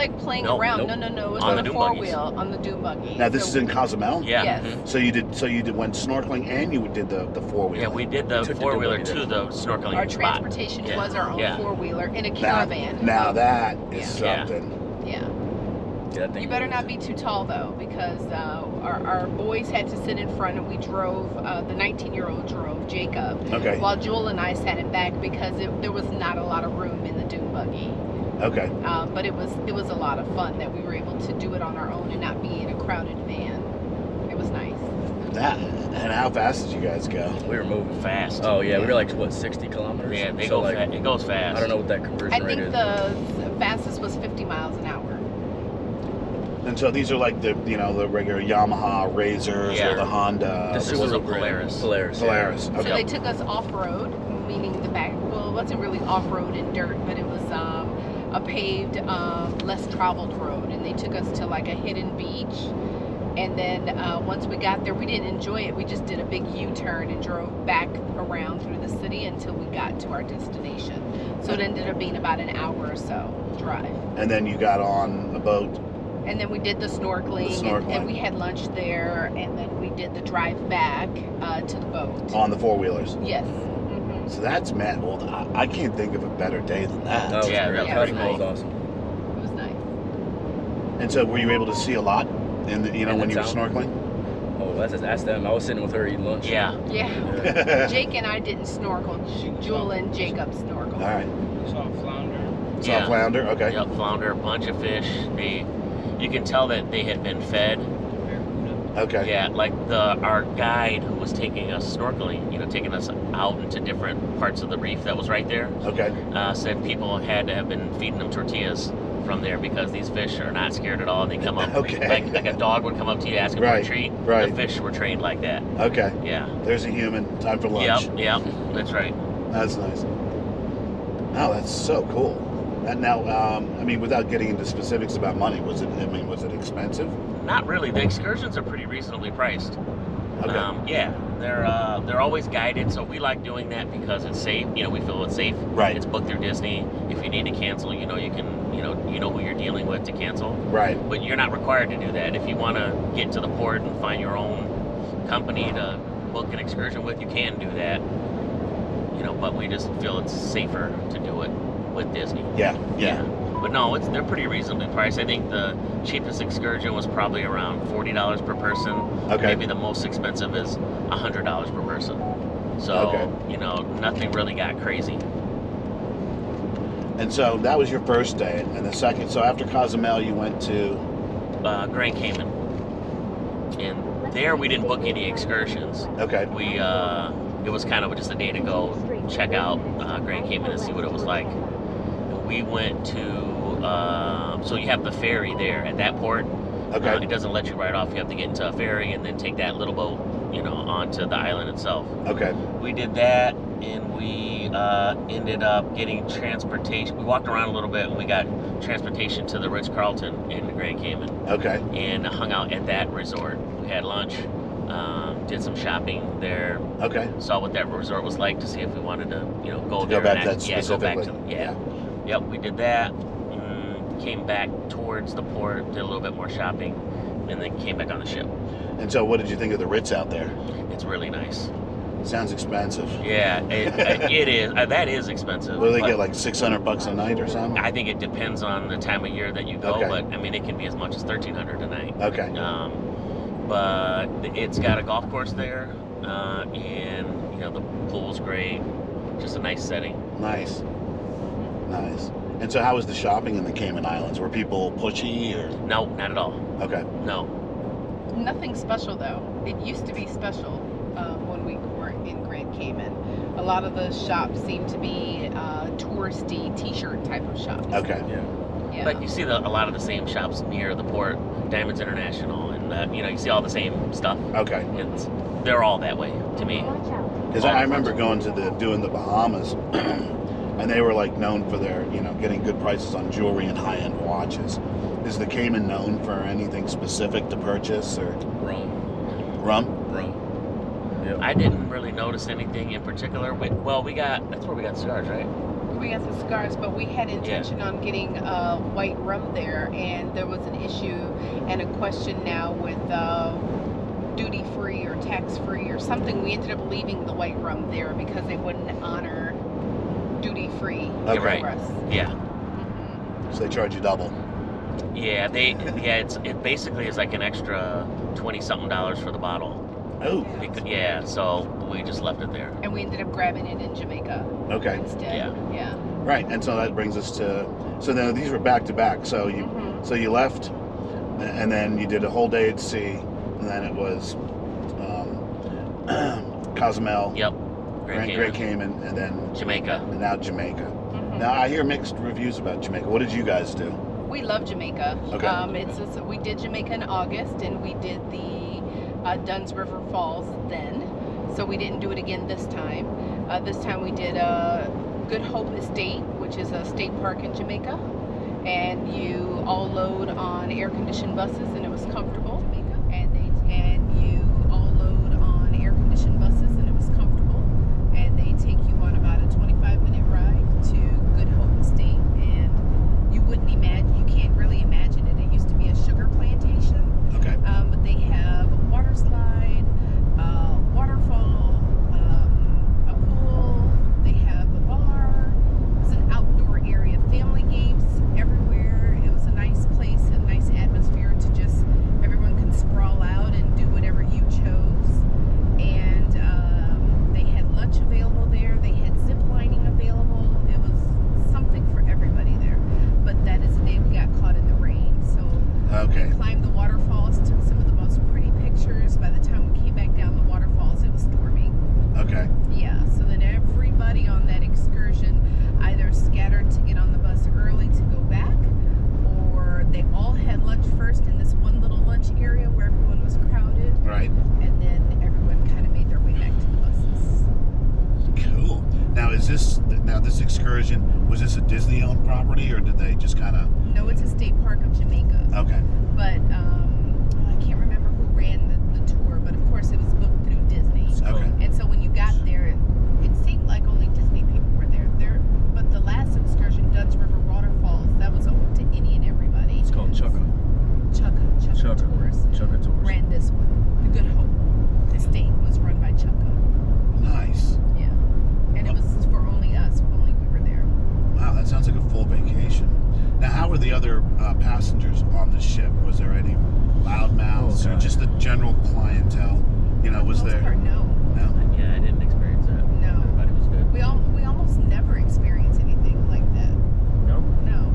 like playing Nope, around. nope. No. It was On on the a dune four buggies. wheel on the dune buggy. Now this is in Cozumel. Yeah. Yes. mhm. So you went snorkeling and you did the four wheeler. Yeah, we did the Took the four wheeler dune buggy to the snorkeling Our spot. transportation Yeah. was our own Yeah. four wheeler in a Now, caravan. now that is Yeah. something. Yeah. Yeah, that thing You better moved. not be too tall though, because our boys had to sit in front, and we drove. The 19-year-old drove, Jacob, Okay. while Jewel and I sat in back because there was not a lot of room in the dune buggy. Okay. But it was a lot of fun that we were able to do it on our own and not be in a crowded van. It was nice. That and how fast did you guys go? We were moving. Fast. Oh yeah, we were like what 60 kilometers. Yeah, they So, go like, fast. It goes fast. I don't know what that I conversion rate think is. the fastest was 50 miles an hour. And so these are like the regular Yamaha Razors Yeah. or the Honda. The This was a Subaru brand. Polaris. Polaris. Polaris. So Okay. they took us off-road, meaning the back. Well, it wasn't really off-road in dirt, but it was a paved, less traveled road, and they took us to like a hidden beach. And then once we got there, we didn't enjoy it. We just did a big U-turn and drove back around through the city until we got to our destination. So it ended up being about an hour or so drive. And then you got on a boat. And then we did the snorkeling, and we had lunch there, and then we did the drive back to the boat. On the four wheelers. Yes. hmm So that's man. Well, I can't think of a better day than that. That was Yeah, great. that was pretty Cozumel was cool. awesome. It was nice. And so, were you able to see a lot in the, In when the you were town? snorkeling? Oh, that's them. I was sitting with her eating lunch. Yeah. Yeah. Jake and I didn't snorkel. Jewel and Jacob snorkeled. All right. Saw flounder. Saw Yeah. flounder. Okay. Yep, flounder, a bunch of fish. You can tell that they had been fed. Okay. Yeah, like our guide who was taking us snorkeling, taking us out into different parts of the reef that was right there, Okay. said people had to have been feeding them tortillas from there because these fish are not scared at all. And they come up Okay. like a dog would come up to you asking Right, for a treat. right. The fish were trained like that. Okay. Yeah. There's a human. Time for lunch. Yep. That's right. That's nice. Oh, that's so cool. And now, without getting into specifics about money, was it expensive? Not really. The excursions are pretty reasonably priced. Okay. Yeah, they're always guided, so we like doing that because it's safe. We feel it's safe. Right. It's booked through Disney. If you need to cancel, you can, you know who you're dealing with to cancel. Right. But you're not required to do that. If you want to get to the port and find your own company to book an excursion with, you can do that. But we just feel it's safer to do it with Disney. Yeah. Yeah. But no, they're pretty reasonably priced. I think the cheapest excursion was probably around $40 per person. Okay. Maybe the most expensive is $100 per person. So, Okay. nothing really got crazy. And so that was your first day, and the second. So after Cozumel, you went to. Grand Cayman. And there we didn't book any excursions. Okay. We it was kind of just a day to go check out Grand Cayman and see what it was like. We went to so you have the ferry there at that port. Okay. It doesn't let you ride off. You have to get into a ferry and then take that little boat, onto the island itself. Okay. We did that, and we ended up getting transportation. We walked around a little bit, and we got transportation to the Ritz-Carlton in the Grand Cayman, Okay. and hung out at that resort. We had lunch, did some shopping there, Okay. saw what that resort was like to see if we wanted to, go To there. go back and to that go back to specifically. Yep, we did that. Came back towards the port, did a little bit more shopping, and then came back on the ship. And so, what did you think of the Ritz out there? It's really nice. Sounds expensive. Yeah, it is. That is expensive. What do they but get, like $600 a night or something? I think it depends on the time of year that you go, Okay. but it can be as much as $1,300 a night. Okay. But it's got a golf course there, and the pool's great. Just a nice setting. Nice. Nice. And so, how was the shopping in the Cayman Islands? Were people pushy or? No, not at all. Okay. No. Nothing special though. It used to be special when we were in Grand Cayman. A lot of the shops seem to be touristy T-shirt type of shops. Okay. Yeah. But you see a lot of the same shops near the port, Diamonds International, and you see all the same stuff. Okay. They're all that way to me. Because I remember going to doing the Bahamas, and they were like known for their, getting good prices on jewelry and high-end watches. Is the Cayman known for anything specific to purchase or Rum. rum? Yep. I didn't really notice anything in particular. That's where we got cigars, right? We got the cigars, but we had intention on getting white rum there, and there was an issue and a question now with duty free or tax free or something. We ended up leaving the white rum there because they wouldn't honor duty free Okay. Right. for us. Yeah. So they charge you double. Yeah, it basically is like an extra $20-something for the bottle. Oh, Yeah, so we just left it there. And we ended up grabbing it in Jamaica okay. instead. Yeah. Right, and so that brings us to. So now these were back to back. So you Mhm. so you left, and then you did a whole day at sea, and then it was Cozumel, Yep. Great Cayman, and then Jamaica. and now Jamaica. Mhm. Now I hear mixed reviews about Jamaica. What did you guys do? We love Jamaica. Okay. We did Jamaica in August, and we did the Dunn's River Falls then. So we didn't do it again this time. This time we did Good Hope Estate, which is a state park in Jamaica, and you all load on air-conditioned buses, and it was comfortable. And you all load on air-conditioned buses, and it was comfortable. And they take you on about a 25-minute ride to Good Hope Estate, and you wouldn't imagine, you can't really imagine it. It used to be a sugar plantation, Okay. but they have a water slide, waterfall, a pool. They have a bar. It's an outdoor area, family games everywhere. It was a nice place, a nice atmosphere to just everyone can sprawl out and do whatever you chose. And they had lunch available there. They had zip lining available. It was something for everybody there. But that is the day we got caught in the rain. So Okay. we climbed the waterfalls, took some of the most pretty pictures. By the time we came back down the waterfalls, it was storming. Okay. Yeah, so then everybody on that excursion either scattered to get on the bus early to go back, or they all had lunch first in this one little lunch area where everyone was crowded, Right. and then everyone kind of made their way back to the buses. Cool. Now this excursion, was this a Disney owned property or did they just kind of? No, it's a state park of Jamaica, Okay. but I can't remember who ran the tour, but of course it was booked through Disney. Okay. And so when you got there, it seemed like only Disney people were there. But the last excursion, Dunn's River Waterfalls, that was open to any and everybody. It's called Chukka. Chukka Tours Chukka Tours. ran this one. The Good Hope Estate was run by Chukka. Nice. Yeah. And it was for only us. Only we were there. Wow, that sounds like a full vacation. Now, how were the other passengers on the ship? Was there any loudmouths Oh, or God. just the general clientele? You know, was For the most there? part, no. No. Yeah, I didn't experience that. No. Everybody was good. We almost never experience anything like that. No? No.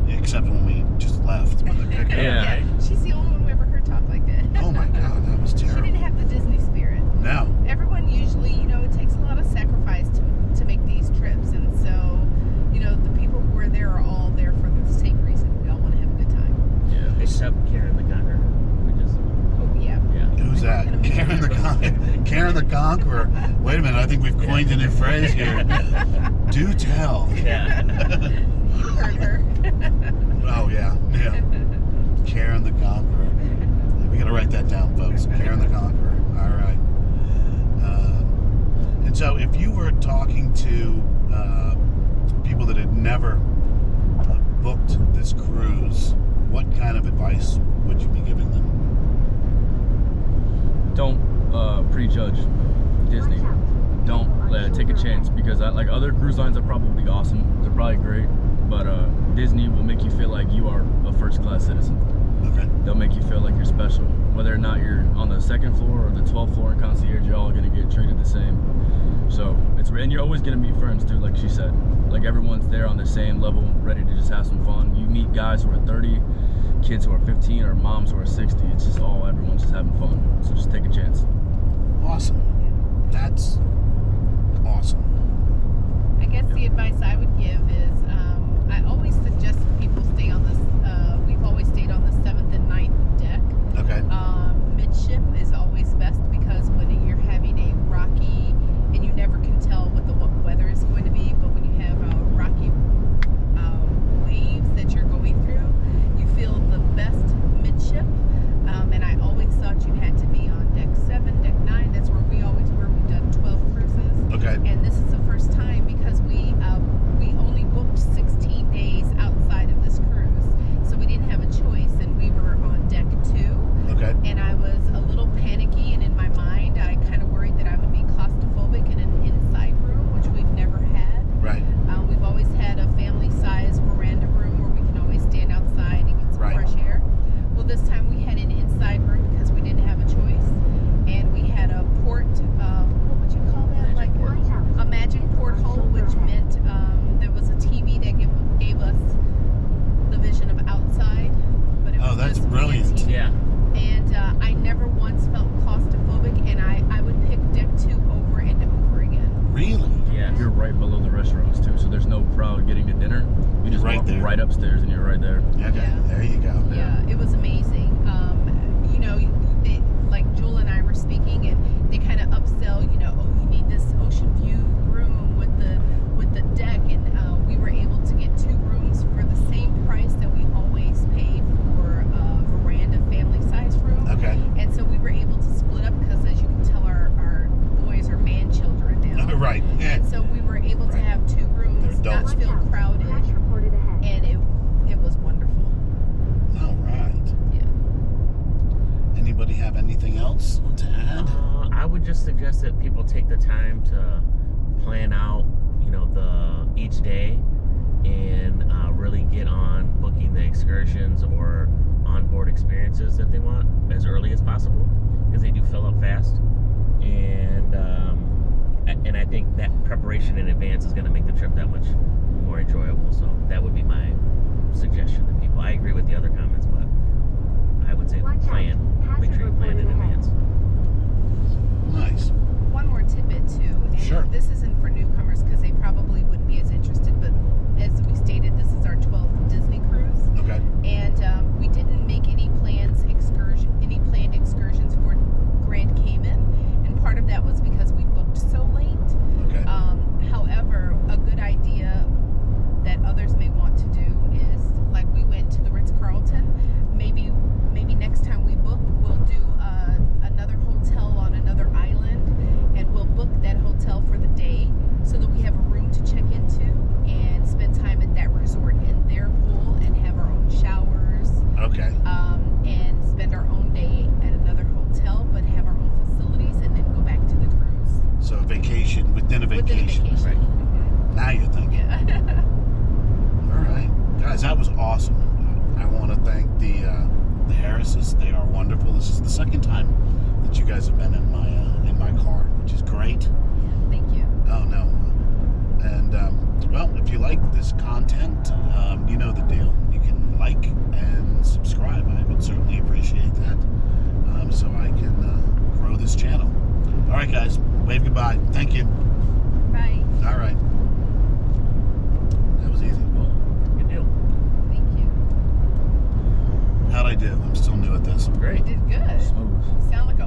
Except when we just left. When they picked Yeah. She's the only one we ever heard talk like that. Oh my God, that was She terrible. didn't have the Disney spirit. No. Everyone usually, it takes a lot of sacrifice to make these trips, and so, the people who are there are all there for the same reason. We all want to have a good time. Yeah. Except Karen the Conqueror. We just, Oh, yeah. yeah. Who's that? Karen the Conqueror. Karen the Conqueror. Wait a minute, I think we've coined a new phrase here. Do tell. Yeah. You heard her. Oh yeah. Karen the Conqueror. We gotta write that down, folks. Karen the Conqueror. All right. And so, if you were talking to people that had never booked this cruise, what kind of advice would you be giving them? Don't prejudge Disney. Don't take a chance, because like other cruise lines are probably awesome. They're probably great, but Disney will make you feel like you are a first-class citizen. Okay. They'll make you feel like you're special. Whether or not you're on the second floor or the 12th floor in concierge, you're all gonna get treated the same. So and you're always gonna meet friends too, like she said. Like everyone's there on the same level, ready to just have some fun. You meet guys who are 30, kids who are 15, or moms who are 60. It's just everyone's just having fun. So just take a chance. Awesome. That's awesome. I guess the advice I would give is I always suggest people stay on this. We've always stayed on the 7th and 9th deck. Okay. Midship is always best, because when you're having a rocky, and you never can tell what the weather is going to be, but when you have rocky waves that you're going through, you feel the best midship. And I always thought you had to be on deck crowd getting to dinner, you just Right walk there. right upstairs and you're right there. Okay, Yeah. there you go. Yeah, it was amazing. You know, like Jewel and I were speaking, and they kind of upsell. You know, oh, you need this ocean view room with the deck, and we were able to get 2 rooms for the same price that we always pay for a veranda family size room. Okay. And so we were able to split up because, as you can tell, our boys are man children now. Right. Yeah. And so we were able to Right. have 2 rooms, They're not adults. feel crowded, Crash reported ahead. and it was wonderful. All right. Yeah. Anybody have anything else to add? I would just suggest that people take the time to plan out, you know, each day, and really get on booking the excursions or onboard experiences that they want as early as possible, because they do fill up fast. And I think that preparation in advance is going to make the trip that much more enjoyable. So that would be my suggestion to people. I agree with the other comments, but I would say Watch out. plan. Make sure you plan in Hazard reported advance. Nice. One more tidbit too, and Sure. this isn't for newcomers because they probably wouldn't be as interested, but as we stated, this is our 12th Disney cruise, Okay. and we didn't make any planned excursions for Grand Cayman, and part of that was because we booked so late. Okay. However, a good idea that others may want to do is, like, we went to the Ritz-Carlton. Maybe next time we book, we'll do another hotel on another island, and we'll book that hotel for the day so that we have a room to check into and spend time at that resort in their pool and have our own showers, Okay. and spend our own day at another hotel, but have our own facilities, and then go back to the cruise. So vacation within a Within a vacation. vacation. Right. Mhm. Now you're thinking. Yeah. All right, guys, that was awesome. I want to thank the Harrises. They are wonderful. This is the second time that you guys have been in my car, which is great. Thank you. Oh no. And well, if you like this content, you know the deal. You can like and subscribe. I would certainly appreciate that, so I can grow this channel. All right, guys, wave goodbye. Thank you. Bye. All right. That was easy. Good deal. Thank you. How'd I do? I'm still new at this. You Great. did good. Smooth. Sound like